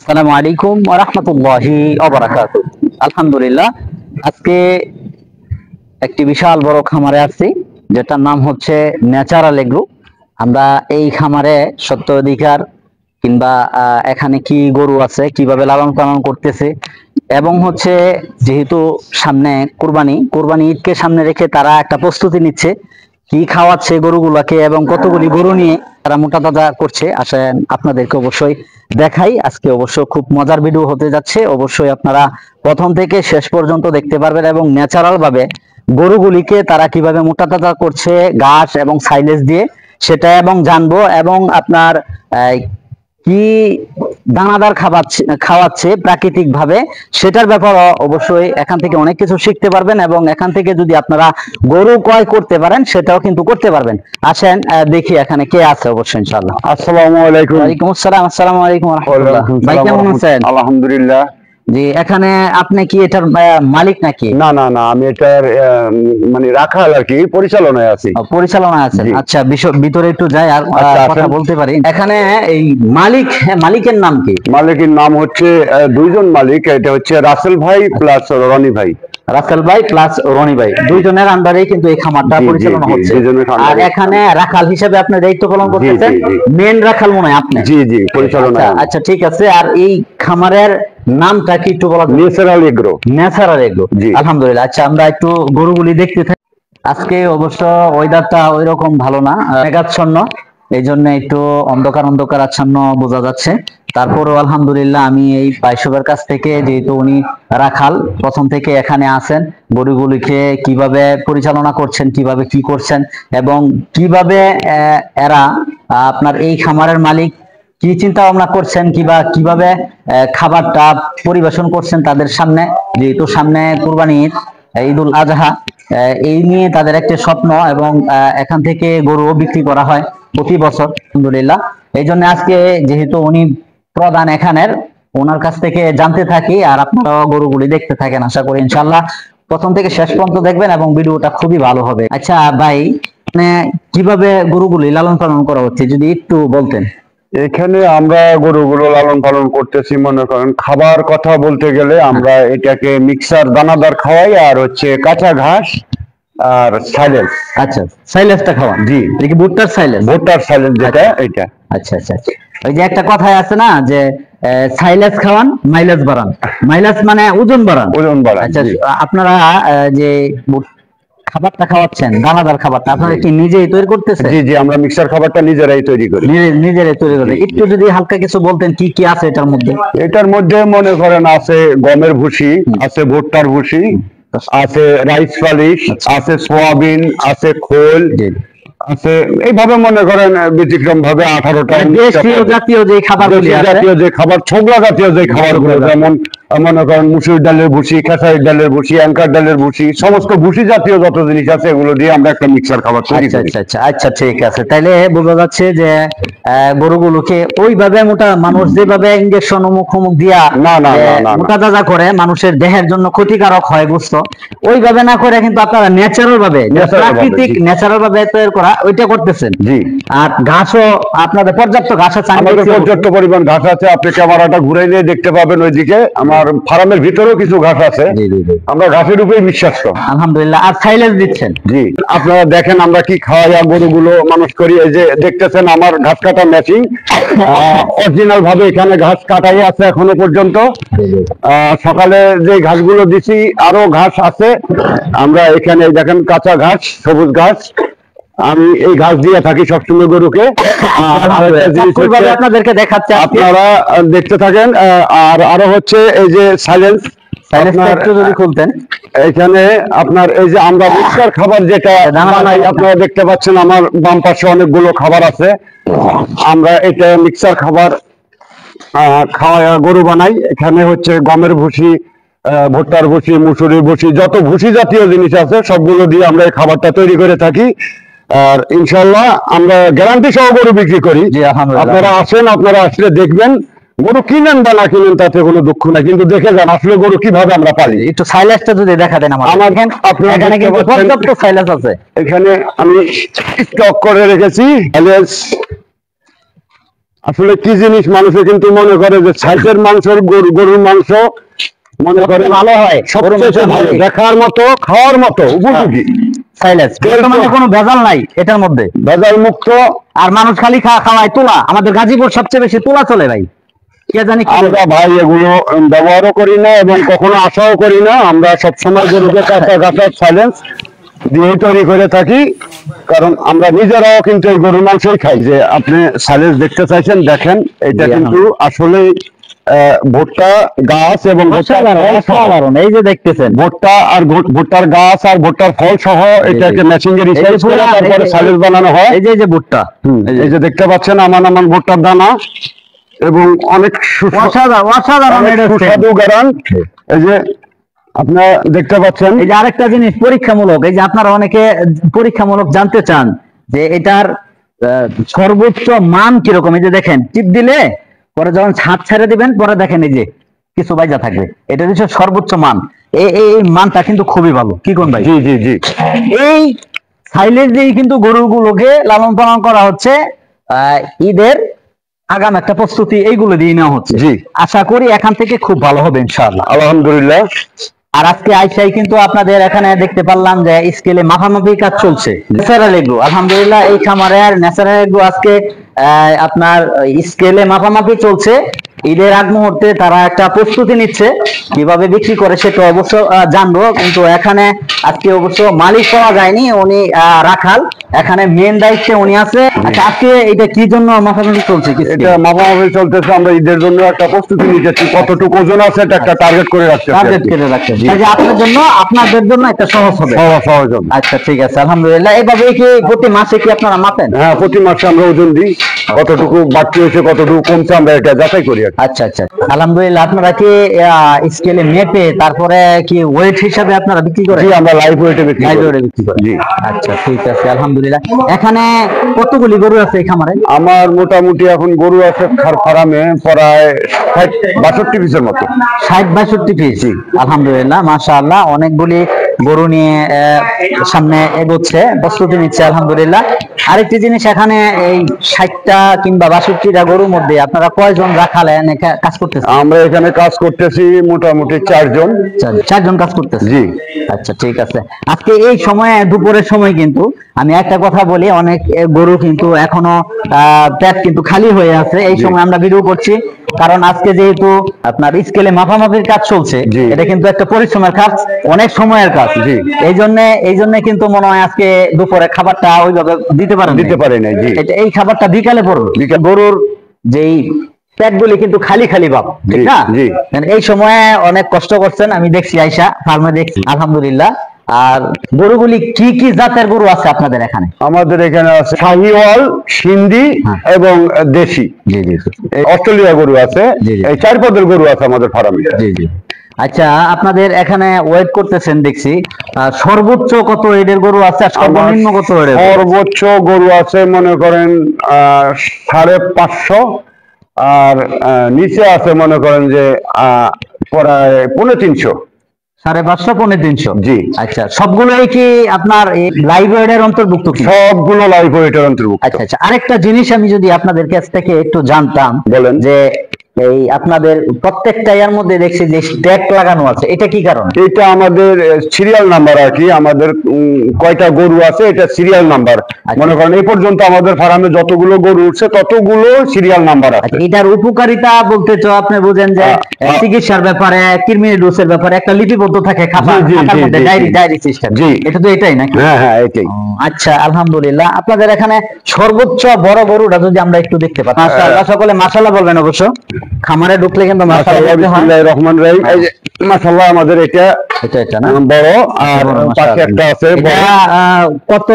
আসসালামু আলাইকুম ওয়া রাহমাতুল্লাহি ওয়া বারাকাতুহু। আলহামদুলিল্লাহ, আজকে একটি বিশাল বড় খামারে আছি, যেটার নাম হচ্ছে ন্যাচারাল এগ্রো। আমরা এই খামারে সত্য অধিকার কিংবা এখানে কি গরু আছে, কিভাবে লালন পালন করতেছে, এবং হচ্ছে যেহেতু সামনে কোরবানি ঈদকে সামনে রেখে তারা একটা প্রস্তুতি নিচ্ছে, কি খাওয়াচ্ছে গরুগুলাকে এবং কতগুলি গরু নিয়ে তারা মোটা তাজা করছে। আসেন আপনাদেরকে অবশ্যই দেখাই। আজকে অবশ্য খুব মজার ভিডিও হতে যাচ্ছে, অবশ্যই আপনারা প্রথম থেকে শেষ পর্যন্ত দেখতে পারবেন এবং ন্যাচারাল ভাবে গরুগুলিকে তারা কিভাবে মোটা তাজা করছে ঘাস এবং সাইলেজ দিয়ে, সেটা এবং জানবো, এবং আপনার কি দানাদার খাওয়াচ্ছে প্রাকৃতিক ভাবে, সেটার ব্যাপারে অবশ্যই এখান থেকে অনেক কিছু শিখতে পারবেন, এবং এখান থেকে যদি আপনারা গরু ক্রয় করতে পারেন সেটাও কিন্তু করতে পারবেন। আসেন দেখি এখানে কে আছে। অবশ্যই ইনশাআল্লাহ। আসসালামু আলাইকুম। ওয়ালাইকুম আসসালাম। আসসালামু আলাইকুম ওয়া রাহমাতুল্লাহ। ভাই কেমন আছেন? আলহামদুলিল্লাহ। জি, এখানে আপনি কি এটার মালিক নাকি? না না না, আমি এটার মানে রাখাল আর কি, পরিচালনায় আছি। পরিচালনায় আছেন? আচ্ছা, ভিতরে একটু যাই আর কথা বলতে পারি। এখানে এই মালিকের নাম কি? মালিকের নাম হচ্ছে দুইজন মালিক, এটা হচ্ছে রাসেল ভাই প্লাস রনি ভাই। রাসেল ভাই প্লাস রনি ভাই, দুইজনের আন্ডারেই কিন্তু এই খামারটা পরিচালনা হচ্ছে। আর এখানে রাখাল হিসেবে আপনি দায়িত্ব পালন করতেছেন, মেন রাখাল মনে হয় আপনি? জি জি, পরিচালনা। আচ্ছা ঠিক আছে। আর এই খামারের নামটা কি একটু বলা? Natural agro. ন্যাচারাল এগ্রো, আলহামদুলিল্লাহ। আচ্ছা, আমরা একটু গরুগুলি দেখতে থাকি। আজকে অবশ্য ওয়েদারটা ওই রকম ভালো না, মেঘাচ্ছন্ন, এই জন্য একটু অন্ধকার আচ্ছন্ন বোঝা যাচ্ছে। তারপরও আলহামদুলিল্লাহ, আমি এই বাইশবের কাছ থেকে, যেহেতু উনি রাখাল, প্রথম থেকে এখানে আছেন, গরুগুলিকে কিভাবে পরিচালনা করছেন, কিভাবে কি করছেন, এবং কিভাবে এরা আপনার এই খামারের মালিক কি চিন্তা ভাবনা করছেন, কিভাবে খাবারটা পরিবেশন করছেন তাদের সামনে, যেহেতু সামনে কুরবানি ঈদ, ঈদুল আজহা, এই নিয়ে তাদের একটা স্বপ্ন, এবং এখান থেকে গরু বিক্রি করা হয় প্রতি বছর আলহামদুলিল্লাহ। এই জন্য আজকে যেহেতু উনি প্রধান এখানের, ওনার কাছ থেকে জানতে থাকি, আর আপনারাও গরুগুলি দেখতে থাকেন। আশা করি ইনশাল্লাহ প্রথম থেকে শেষ পর্যন্ত দেখবেন এবং ভিডিওটা খুবই ভালো হবে। আচ্ছা ভাই, মানে কিভাবে গরুগুলি লালন পালন করা হচ্ছে যদি একটু বলতেন। এখানে আমরা গরুগুলো লালন পালন করতেছি, মনে করেন খাবার কথা বলতে গেলে আমরা এটাকে মিক্সার দানাদার খাওয়াই, আর হচ্ছে কাঁচা ঘাস আর সাইলেন্স। আচ্ছা, সাইলেন্সটা খাওয়ান? জি। এটা কি ভুট্টার সাইলেন্স? ভুট্টার সাইলেন্স যেটা, এটা। আচ্ছা আচ্ছা আচ্ছা। ওই যে একটা কথাই আছে না, যে সাইলেন্স খাওয়ান মাইলেজ বাড়ান। মাইলেজ মানে ওজন বাড়ান। ওজন বাড়ান। আচ্ছা, আপনারা যে খাবারটা খাওয়াচ্ছেন, দানাদার খাবারটা, আপনারা কি নিজেই তৈরি করতেছেন? জি জি, আমরা মিক্সার খাবারটা নিজেরাই তৈরি করি। নিজেরাই তৈরি করি। একটু যদি হালকা কিছু বলতেন কি কি আছে এটার মধ্যে। এটার মধ্যে মনে করেন আছে গমের ভুসি, আছে ভুট্টার ভুসি, আছে রাইস পালিশ, আছে সোয়াবিন, আছে খোল আছে, এইভাবে মনে করেন ব্যতিক্রম ভাবে 18টা জাতীয় যে খাবার, ছোবলা জাতীয় যে খাবারগুলো, যেমন মনে করেন মুসুর ডালের ভুসি, খেসারির ডালের ভুসি, অ্যাঙ্কার ডালের ভুসি, সমস্ত ভুসি জাতীয় যত জিনিস আছে এগুলো দিয়ে আমরা একটা মিক্সার খাবার তৈরি করি। আচ্ছা ঠিক আছে। তাইলে বোঝা যাচ্ছে যে গরুগুলোকে ওইভাবে মানুষ যেভাবে ইনজেকশন অমুক দিয়া মোটা তাজা করে মানুষের দেহের জন্য ক্ষতিকারক হয়, বুঝতো, ওইভাবে না করে কিন্তু আপনারা ন্যাচারাল ভাবে, প্রাকৃতিক ন্যাচারাল ভাবে তৈরি করা ওইটা করতেছেন। জি। আর ঘাসও আপনাদের পর্যাপ্ত ঘাস আছে? আমাদের পর্যাপ্ত পরিমাণ ঘাস আছে, আপনি ক্যামেরাটা ঘুরাইলে দেখতে পাবেন ওইদিকে। আমার ফার্মের ভিতরেও কিছু ঘাস আছে, আমরা ঘাসের উপরে বিশ্বাস করি আলহামদুলিল্লাহ। আর সাইলেজ দিচ্ছেন? জি। আপনারা দেখেন আমরা কি খাওয়াই গরুগুলো মানুষ করি। এই যে দেখতেছেন আমার ঘাস কাটা মেশিন, অরিজিনাল ভাবে এখানে ঘাস কাটাই আছে এখনো পর্যন্ত। সকালে যে ঘাসগুলো দিছি আরো ঘাস আছে, আমরা এখানে দেখেন কাঁচা ঘাস, সবুজ ঘাস, আমি এই ঘাস দিয়ে থাকি সবসময় গরুকে। আপনাদেরকে দেখাচ্ছে, আপনারা দেখতে থাকেন। আর আরো হচ্ছে এই যে সাইলেন্স, একটু যদি খুলতেন। এখানে আপনার এই যে আমরা মিক্সার খাবার যেটা বানাই, আপনারা দেখতে পাচ্ছেন আমার বাম পাশে অনেকগুলো খাবার আছে। আমরা এটা মিক্সার খাবার খাওয়া গরু বানাই। এখানে হচ্ছে গমের ভুসি, ভুট্টার ভুসি, মুসুরির ভুসি, যত ভুসি জাতীয় জিনিস আছে সবগুলো দিয়ে আমরা এই খাবারটা তৈরি করে থাকি। আর ইনশাল্লাহ আমরা গ্যারান্টি সহ গরু বিক্রি করি। আপনারা আসেন, আপনারা আসলে দেখবেন, গরু কিনেন বা না কিনেন তাতে কোনো দুঃখ নাই, কিন্তু দেখে যান আসলে গরু কিভাবে আমরা পালি। একটু সাইলেন্সটা যদি দেখা দেন আমার। এখানে কিন্তু পর্যাপ্ত সাইলেন্স আছে, এখানে আমি স্টক করে রেখেছি সাইলেন্স। আসলে কি জিনিস, মানুষে কিন্তু মনে করে যে সাইজের মাংসের গরুর মাংস মনে করে ভালো হয়, সবচেয়ে ভালো, দেখার মতো, খাওয়ার মতো উপযোগী। সাইলেন্স বর্তমানে কোনো ভেজাল নাই এটার মধ্যে, ভেজাল মুক্ত। আর মানুষ খালি খাওয়ায় তোলা। আমাদের গাজীপুর সবচেয়ে বেশি তোলা চলে ভাই, কে জানি কি আমরা ভাই এগুলো ব্যবহারও করি না এবং কখনো আশাও করি না। আমরা সবসময় গরুকে কাঁচা কাঁচা সাইলেন্স দিয়ে তৈরি করে থাকি, কারণ আমরা নিজেরাও কিন্তু এই গরুর মাংসই খাই। যে আপনি সাইলেন্স দেখতে চাইছেন, দেখেন এটা কিন্তু আসলে ভুট্টা গাছ এবং অসাধারণ। এই যে দেখতেছেন ভুট্টা আর ভুট্টার গাছ আর ভুট্টার ফল সহ এটাকে ম্যাচিং এর রিসার্চ করে তারপরে সাইলেন্স বানানো হয়। এই যে ভুট্টা, এই যে দেখতে পাচ্ছেন আমান ভুট্টার দানা, এবং অনেক অসাধারণ সুস্বাদু গারান। এই যে আপনারা দেখতে পাচ্ছেন। এই যে আরেকটা জিনিস পরীক্ষামূলক, এই যে আপনারা অনেকে পরীক্ষামূলক জানতে চান যে এটার সর্বোচ্চ মান কিরকম। এই যে দেখেন, টিপ দিলে পরে যখন ছাদ ছেড়ে দিবেন পরে দেখেন এই যে কিছু বাইজা থাকবে, এটা হচ্ছে সর্বোচ্চ মান। এই মানটা কিন্তু খুবই ভালো, কি কোন ভাই? জি জি জি। এই সাইলেজ দিয়ে কিন্তু গরুগুলোকে লালন পালন করা হচ্ছে, ঈদের আগাম একটা প্রস্তুতি এইগুলো দিয়ে নেওয়া হচ্ছে। জি, আশা করি এখান থেকে খুব ভালো হবে ইনশাআল্লাহ, আলহামদুলিল্লাহ। আর আজকে আইসাই কিন্তু আপনাদের এখানে দেখতে পারলাম যে স্কেলে মাপামাপি কাজ চলছে। ন্যাচারাল এগ্রো, আলহামদুলিল্লাহ এই খামারের ন্যাচারাল এগ্রো আজকে আপনার স্কেলে মাপামাপি চলছে। ঈদের আগ মুহূর্তে তারা একটা প্রস্তুতি নিচ্ছে, কিভাবে বিক্রি করে সেটা অবশ্য জানবো। কিন্তু এখানে আজকে অবশ্য মালিক পাওয়া যায়নি, উনি রাখাল, এখানে মেন দায়িত্বে উনি আছে। আচ্ছা, আজকে এটা কি জন্য মাপামাপি চলছে? এটা মাপামাপি চলতেছে, আমরা ঈদের জন্য একটা প্রস্তুতি নিতেছি, কতটুকু ওজন আছে এটা একটা টার্গেট করে রাখতে, টার্গেট করে রাখতে, যে আপনার জন্য আপনাদের জন্য একটা সহজ হবে। সহজ হবে। আচ্ছা ঠিক আছে, আলহামদুলিল্লাহ। এইভাবে কি প্রতি মাসে কি আপনারা মাপেন? হ্যাঁ, প্রতি মাসে আমরা ওজন দিই, কতটুকু বাড়তি হয়েছে কতটুকু কমছে আমরা এটা যাচাই করি। আচ্ছা আচ্ছা, আলহামদুলিল্লাহ। আপনারা কি স্কেলে মেপে তারপরে কি ওয়েট হিসাবে আপনারা বিক্রি করেন? জি, আমরা লাইভ ওয়েটে বিক্রি করি। জি, আচ্ছা ঠিক আছে, আলহামদুলিল্লাহ। এখানে কতগুলি গরু আছে এই খামারে? আমার মোটামুটি এখন গরু আছে ফার্মে প্রায় 62 পিসের মতো। 60-62 পিস, আলহামদুলিল্লাহ, মাশাআল্লাহ। অনেকগুলি গরু নিয়ে সামনে এগোচ্ছে, প্রস্তুতি নিচ্ছে, আলহামদুলিল্লাহ। আরেকটি জিনিস, এখানে এই 60টা কিংবা 62টা গরুর মধ্যে আপনারা কয়জন রাখালেন কাজ করতেছেন? আমরা এখানে কাজ করতেছি মোটামুটি 4 জন। 4 জন কাজ করতেছে? জি। আচ্ছা ঠিক আছে। আজকে এই সময়, দুপুরের সময় কিন্তু আমি একটা কথা বলি, অনেক গরু কিন্তু এখনো পেট কিন্তু খালি হয়ে আছে। এই সময় আমরা ভিডিও করছি, কারণ আজকে যেহেতু আপনার স্কেলে মাপামাপির কাজ চলছে, এটা কিন্তু একটা পরিশ্রমের কাজ, অনেক সময়ের কাজ। এই জন্য কিন্তু মনে হয় আজকে দুপুরে খাবারটা ওইভাবে দিতে পারে না। জি, এই খাবারটা বিকালে পড়বে। গরুর যেই পেটগুলি কিন্তু খালি খালি ভাব, ঠিক না? এই সময়ে অনেক কষ্ট করছেন, আমি দেখছি, আইসা ফার্মে দেখছি, আলহামদুলিল্লাহ। আর গরুগুলি কি কি জাতের গরু আছে আপনাদের এখানে? আমাদের এখানে আছে শাহিওয়াল, সিন্ধি এবং দেশি। জি জি। অস্ট্রেলিয়া গরু আছে, এই 4 পদের গরু আছে আমাদের ফার্মে। জি জি। আচ্ছা, আপনাদের এখানে ওয়েট করতেছেন দেখছি, সর্বোচ্চ কত ওয়েটের গরু আছে আর সর্বনিম্ন কত ওয়েটের? সর্বোচ্চ গরু আছে মনে করেন 550, আর নিচে আছে মনে করেন যে প্রায় 350। 550, 350। জি। আচ্ছা, সবগুলোই কি আপনার লাইভ ওয়েটের অন্তর্ভুক্ত? সবগুলো লাইভ ওয়েটের অন্তর্ভুক্ত। আচ্ছা আচ্ছা। আরেকটা জিনিস আমি যদি আপনাদের কাছ থেকে একটু জানতাম, বলেন। যে এই আপনাদের প্রত্যেকটা এর মধ্যে দেখছি যে ট্যাগ লাগানো আছে, এটা কি কারণ? এটা আমাদের সিরিয়াল নাম্বার আর কি, আমাদের কয়টা গরু আছে এটা সিরিয়াল নাম্বার। মনে করেন এই পর্যন্ত আমাদের ফার্মে যতগুলো গরু উঠছে ততগুলো সিরিয়াল নাম্বার আছে। এটার উপকারিতা বলতে তো আপনি বুঝেন যে চিকিৎসার ব্যাপারে, কৃমি ডোজের ব্যাপারে একটা লিপিবদ্ধ থাকে খাতার মধ্যে, ডায়েরি সিস্টেম। জি, এটা তো এটাই নাকি? হ্যাঁ হ্যাঁ, এটাই। আচ্ছা, আলহামদুলিল্লাহ। আপনাদের এখানে সর্বোচ্চ বড় গরুটা যদি আমরা একটু দেখতে পাই? মাশাআল্লাহ, সকলে মাশাআল্লাহ বলবেন অবশ্য। খামারে ঢুকলে কিন্তু মাশাআল্লাহ, বিসমিল্লাহির রহমানির রহিম। এই যে মাশাআল্লাহ আমাদের এটা না বড়, আর পাশে একটা আছে। কত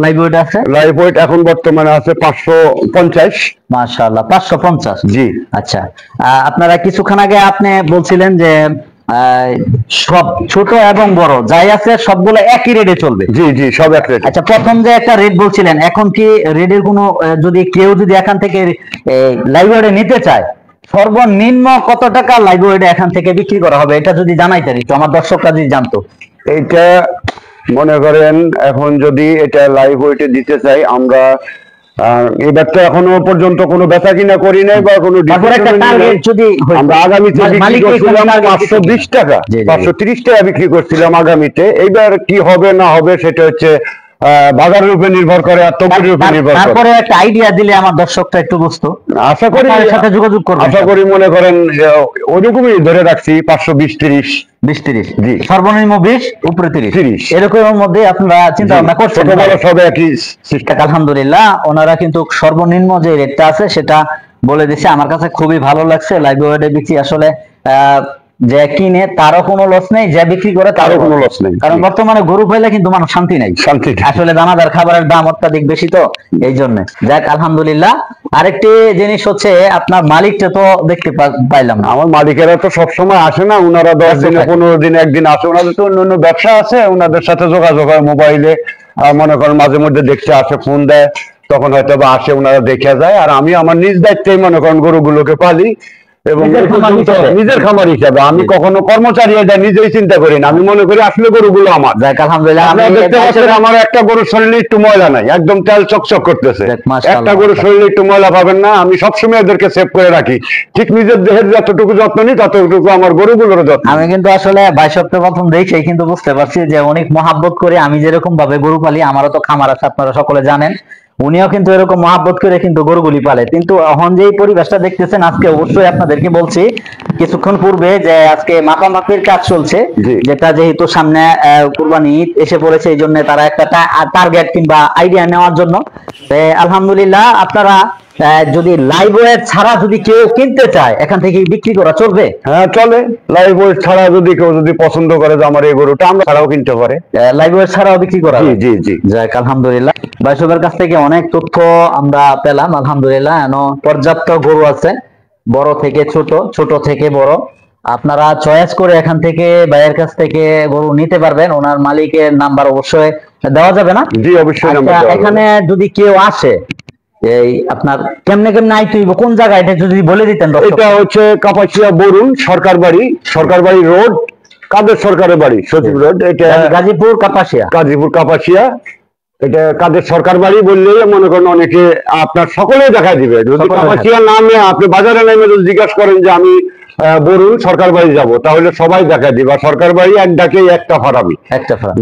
লাইভ ওয়েট আছে? লাইভ ওয়েট এখন বর্তমানে আছে 550। মাশাআল্লাহ, 550। জি। আচ্ছা, আপনারা কিছুক্ষণ আগে আপনি বলছিলেন যে সব ছোট এবং বড় যাই আছে সবগুলো একই রেটে চলবে? জি জি, সব এক রেট। আচ্ছা, প্রথম যে একটা রেট বলছিলেন, এখন কি রেটের কোনো, যদি কেউ যদি এখান থেকে লাইভ ওয়েটে নিতে চায়, সর্বনিম্ন কত টাকা লাইভ ওয়েটে এখান থেকে বিক্রি করা হবে, এটা যদি জানাইতেন একটু, আমার দর্শকরা যদি জানতো। এইটা মনে করেন এখন যদি এটা লাইভ ওয়েটে দিতে চাই, আমরা এবার তো এখনো পর্যন্ত কোনো বেচা কিনা করি নাই বা কোনো তারপর একটা টার্গেট যদি আমরা আগামীতে বিক্রি করছিলাম 520 টাকা, 530 টাকা বিক্রি করছিলাম আগামীতে। এইবার কি হবে না হবে সেটা হচ্ছে বাজারের উপর নির্ভর করে আর তকদিরের উপর নির্ভর করে। তারপরে একটা আইডিয়া দিলে আমার দর্শকটা একটু বুঝতো। আশা করি সাথে যোগাযোগ করবেন। আশা করি মনে করেন ওইরকমই ধরে রাখছি 520-30 20-30 জি, সর্বনিম্ন 20 উপরে 30 এরকমের মধ্যে আপনারা চিন্তা ভাবনা করছেন। সব একই সিস্টেম। আলহামদুলিল্লাহ, ওনারা কিন্তু সর্বনিম্ন যে রেটটা আছে সেটা বলে দিছে। আমার কাছে খুবই ভালো লাগছে। লাইভ ওয়েটে বিক্রি আসলে যে কিনে তারও কোনো লস নেই, যে বিক্রি করে তারও কোনো লস নেই। কারণ বর্তমানে গরু পাইলে কিন্তু মানুষ শান্তি নাই, আসলে দানাদার খাবারের দাম অত্যাধিক বেশি, তো এই জন্য যাক আলহামদুলিল্লাহ। আরেকটি জিনিস হচ্ছে আপনার মালিকটা তো দেখতে পাইলাম না। আমার মালিকেরা তো সবসময় আসে না, ওনারা 10 দিনে 15 দিনে একদিন আসে। ওনাদের তো অন্য ব্যবসা আছে, ওনাদের সাথে যোগাযোগ হয় মোবাইলে। মনে করেন মাঝে মধ্যে দেখতে আসে, ফোন দেয়, তখন হয়তো বা আসে, ওনারা দেখে যায়। আর আমি আমার নিজ দায়িত্বেই মনে করেন গরুগুলোকে পালি এবং নিজের খামার হিসাবে। আমি কখনো কর্মচারী এটা নিজেই চিন্তা করি না, আমি মনে করি আসলে গরুগুলো আমার। আলহামদুলিল্লাহ, দেখতে পাচ্ছেন আমার একটা গরুর শরীরে একটু ময়লা নাই, একদম তেল চকচক করতেছে। একটা গরুর শরীরে একটু ময়লা পাবেন না। আমি সবসময় এদেরকে সেভ করে রাখি, ঠিক নিজের দেহের যতটুকু যত্ন নিই ততটুকু আমার গরুগুলোর যত্ন। আমি কিন্তু আসলে 22 সপ্তাহ প্রথম দেখেই কিন্তু বুঝতে পারছি যে অনেক মহাব্বত করে আমি যেরকম ভাবে গরু পালি, আমারও তো খামার আছে, আপনারা সকলে জানেন। উনিও কিন্তু এরকম মহাব্বত করে কিন্তু গরুগুলি পালে। কিন্তু এখন যে পরিবেশটা দেখতেছেন আজকে, অবশ্যই আপনাদেরকে বলছি কিছুক্ষণ পূর্বে যে আজকে মাপামাপির কাজ চলছে, যেটা যেহেতু সামনে কুরবানি ঈদ এসে পড়েছে, এই জন্য তারা একটা টার্গেট কিংবা আইডিয়া নেওয়ার জন্য। আলহামদুলিল্লাহ, আপনারা যদি লাইভ ওয়েট ছাড়া যদি কেউ কিনতে চায় এখান থেকে বিক্রি করা চলবে? হ্যাঁ চলে। লাইভ ওয়েট ছাড়া যদি কেউ পছন্দ করে যে আমার এই গরুটা, আমরা ছাড়াও কিনতে পারে। লাইভ ওয়েট ছাড়াও বিক্রি করা? জি জি জি। যাক আলহামদুলিল্লাহ, ভাইসবের কাছ থেকে অনেক তথ্য আমরা পেলাম। আলহামদুলিল্লাহ, পর্যাপ্ত গরু আছে, বড় থেকে ছোট, ছোট থেকে বড়। আপনারা চয়েস করে এখান থেকে ভাইয়ের কাছ থেকে গরু নিতে পারবেন। ওনার মালিকের নাম্বার অবশ্যই দেওয়া যাবে না? জি অবশ্যই। এখানে যদি কেউ আসে, এই আপনার কেমনে কেমনে আইতে হইব, কোন জায়গা, এটা যদি বলে দিতেন। এটা হচ্ছে কাপাসিয়া বরুণ সরকার বাড়ি রোড, কাদের সরকারের বাড়ি, সচিব রোড। এটা গাজীপুর কাপাসিয়া। এটা কাদের সরকার বাড়ি বললেই মনে করেন অনেকে আপনার সকলেই দেখা দিবে। যদি কাপাসিয়া নামে আপনি বাজারে নেমে যদি জিজ্ঞাসা করেন যে আমি বরুণ সরকার বাড়ি যাবো, তাহলে সবাই দেখা দিবে। আর সরকার বাড়ি এক ডাকেই একটা ফারামি।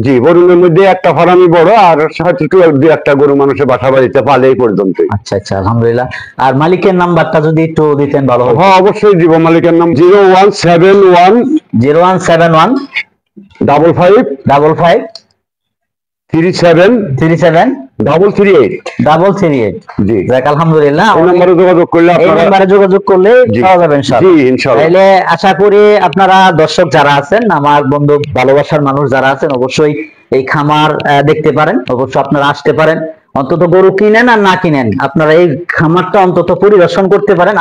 জি, বরুণের মধ্যে একটা ফারামি বড়, আর হয়তো 2-1টা গরু মানুষের বাসা বাড়িতে পালে এই পর্যন্ত। আচ্ছা আচ্ছা, আলহামদুলিল্লাহ। আর মালিকের নাম্বারটা যদি একটু দিতেন ভালো হতো। হ্যাঁ অবশ্যই দিব। মালিকের নাম 0171 55 37 338। জি, আলহামদুলিল্লাহ, এই নম্বরে যোগাযোগ করলে পাওয়া যাবে ইনশাআল্লাহ। তাহলে আশা করি আপনারা দর্শক যারা আছেন, আমার বন্ধু ভালোবাসার মানুষ যারা আছেন, অবশ্যই এই খামার দেখতে পারেন, অবশ্যই আপনারা আসতে পারেন। অন্তত গরু কিনেন আর না কিনেন, আপনারা এই খামারটা অন্তত পরিদর্শন করতে পারেন।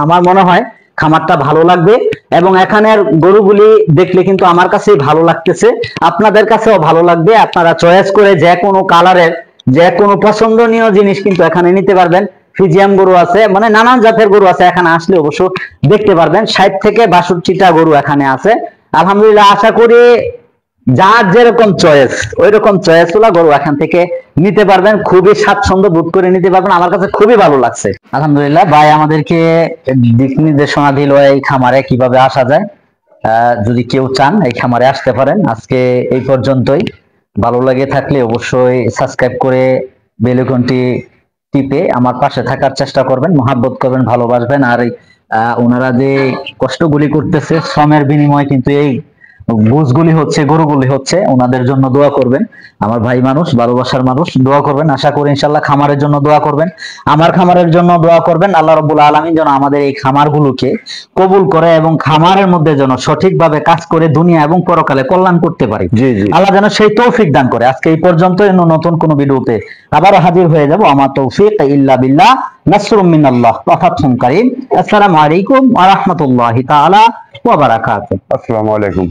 আমার মনে হয় খামারটা ভালো লাগবে, এবং এখানের গরুগুলি দেখলে কিন্তু আমার কাছেই ভালো লাগতেছে, আপনাদের কাছেও ভালো লাগবে। আপনারা চয়েস করে যে কোনো কালারের, যে কোনো পছন্দনীয় জিনিস কিন্তু এখানে নিতে পারবেন। ফিজিয়াম গরু আছে, মানে নানান জাতের গরু আছে, এখানে আসলে অবশ্য দেখতে পারবেন। 60 থেকে 62টা গরু এখানে আছে। আলহামদুলিল্লাহ, আশা করি যার যেরকম চয়েস ওই রকম চয়েস গুলা গরু এখান থেকে নিতে পারবেন, খুবই স্বাচ্ছন্দ্য বোধ করে নিতে পারবেন। আমার কাছে খুবই ভালো লাগছে। আলহামদুলিল্লাহ, ভাই আমাদেরকে দিক নির্দেশনা দিল এই খামারে কিভাবে আসা যায়। যদি কেউ চান এই খামারে আসতে পারেন। আজকে এই পর্যন্তই। ভালো লাগে থাকলে অবশ্যই সাবস্ক্রাইব করে বেল আইকনটি টিপে আমার পাশে থাকার চেষ্টা করবেন, মহাব্বত করবেন, ভালোবাসবেন। আর ওনারা যে কষ্টগুলি করতেছে, শ্রমের বিনিময়ে কিন্তু এই বুঝগুলি হচ্ছে, গরুগুলি হচ্ছে, ওনাদের জন্য দোয়া করবেন। আমার ভাই মানুষ, ভালোবাসার মানুষ, দোয়া করবেন। আশা করি ইনশাআল্লাহ খামারের জন্য দোয়া করবেন, আমার খামারের জন্য দোয়া করবেন। আল্লাহ রাব্বুল আলামিন যেন আমাদের এই খামারগুলোকে কবুল করে এবং খামারের মধ্যে যেন সঠিকভাবে কাজ করে দুনিয়া এবং পরকালে কল্যাণ করতে পারি। আল্লাহ যেন সেই তৌফিক দান করে। আজকে এই পর্যন্ত, নতুন কোনো ভিডিওতে আবারও হাজির হয়ে যাব। আমার তৌফিক ইল্লা বিল্লাহ, নাসরুম মিনাল্লাহ ওয়া ফাতহুন কারীম। আসসালামু আলাইকুম ওয়া রাহমাতুল্লাহি তাআলা ওয়া বারাকাতুহু। আসসালামু আলাইকুম।